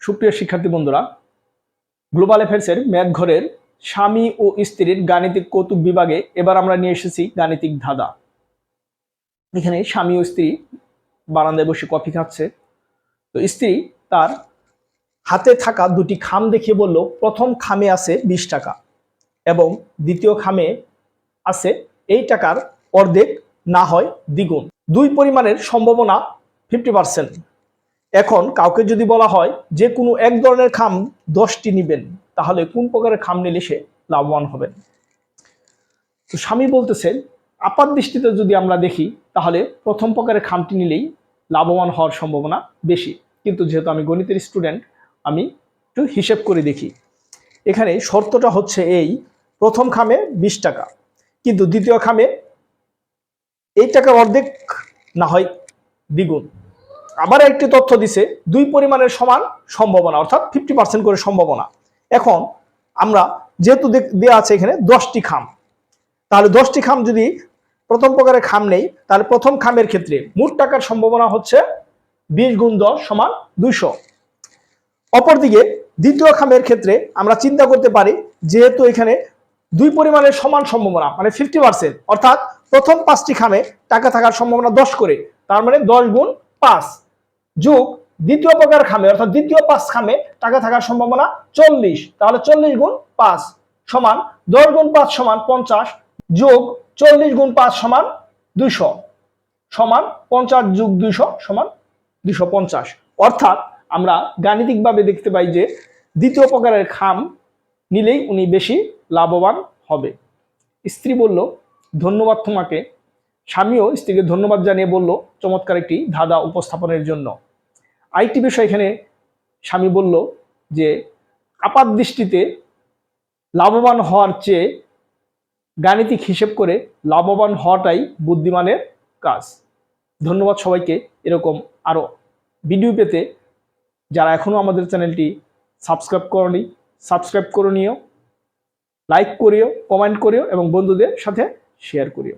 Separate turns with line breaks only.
সুপ্রিয় শিক্ষার্থী বন্ধুরা, গ্লোবাল অ্যাফেয়ার্সের ম্যাথ ঘরের স্বামী ও স্ত্রীর গাণিতিক কৌতুক বিভাগে এবার আমরা নিয়ে এসেছি গাণিতিক ধাঁধা। এখানে স্বামী ও স্ত্রী বারান্দায় বসে কফি খাচ্ছে। তো স্ত্রী তার হাতে থাকা দুটি খাম দেখিয়ে বলল, প্রথম খামে আছে 20 টাকা এবং দ্বিতীয় খামে আছে এই টাকার অর্ধেক না হয় দ্বিগুণ। দুই পরিমাণের সম্ভাবনা 50%। এখন কাউকে যদি বলা হয় যে কোনো এক ধরনের খাম 10টি নিবেন, তাহলে কোন প্রকারের খাম নিলে সে লাভবান হবেন? তো স্বামী বলতেছেন, আপাত দৃষ্টিতে যদি আমরা দেখি তাহলে প্রথম প্রকারের খামটি নিলেই লাভবান হওয়ার সম্ভাবনা বেশি। কিন্তু যেহেতু আমি গণিতের স্টুডেন্ট, আমি একটু হিসেব করে দেখি। এখানে শর্তটা হচ্ছে এই, প্রথম খামে 20 টাকা, কিন্তু দ্বিতীয় খামে এই টাকার অর্ধেক না হয় দ্বিগুণ। আবার একটি তথ্য দিছে দুই পরিমাণের সমান সম্ভাবনা, অর্থাৎ 50% করে সম্ভাবনা। এখন আমরা যেহেতু দেওয়া আছে এখানে 10টি খাম, তাহলে 10টি খাম যদি প্রথম প্রকারের খাম নেই, তাহলে প্রথম খামের ক্ষেত্রে মোট টাকার সম্ভাবনা হচ্ছে 20 গুণ 10 সমান 200। অপরদিকে দ্বিতীয় খামের ক্ষেত্রে আমরা চিন্তা করতে পারি, যেহেতু এখানে দুই পরিমাণের সমান সম্ভাবনা মানে 50%, অর্থাৎ প্রথম 5টি খামে টাকা থাকার সম্ভাবনা 10 করে, তার মানে 10 গুণ 5 যোগ দ্বিতীয় প্রকার খামে অর্থাৎ দ্বিতীয় 5 খামে টাকা থাকার সম্ভাবনা 40, তাহলে 40 গুণ 5 সমান 10 গুণ 5 সমান 50 যোগ 40 গুণ 5 সমান 200 সমান 50 যোগ 200 সমান 250। অর্থাৎ আমরা গাণিতিকভাবে দেখতে পাই যে দ্বিতীয় প্রকারের খাম নিলেই উনি বেশি লাভবান হবে। স্ত্রী বলল, ধন্যবাদ তোমাকে। স্বামীও স্ত্রীকে ধন্যবাদ জানিয়ে বলল, চমৎকার একটি ধাঁধা উপস্থাপনের জন্য। আরেকটি বিষয় এখানে স্বামী বলল যে আপাত দৃষ্টিতে লাভবান হওয়ার চেয়ে গাণিতিক হিসেব করে লাভবান হওয়াটাই বুদ্ধিমানের কাজ। ধন্যবাদ সবাইকে। এরকম আরও ভিডিও পেতে যারা এখনও আমাদের চ্যানেলটি সাবস্ক্রাইব করনি, সাবস্ক্রাইব করে নিও, লাইক করিও, কমেন্ট করিও এবং বন্ধুদের সাথে শেয়ার করিও।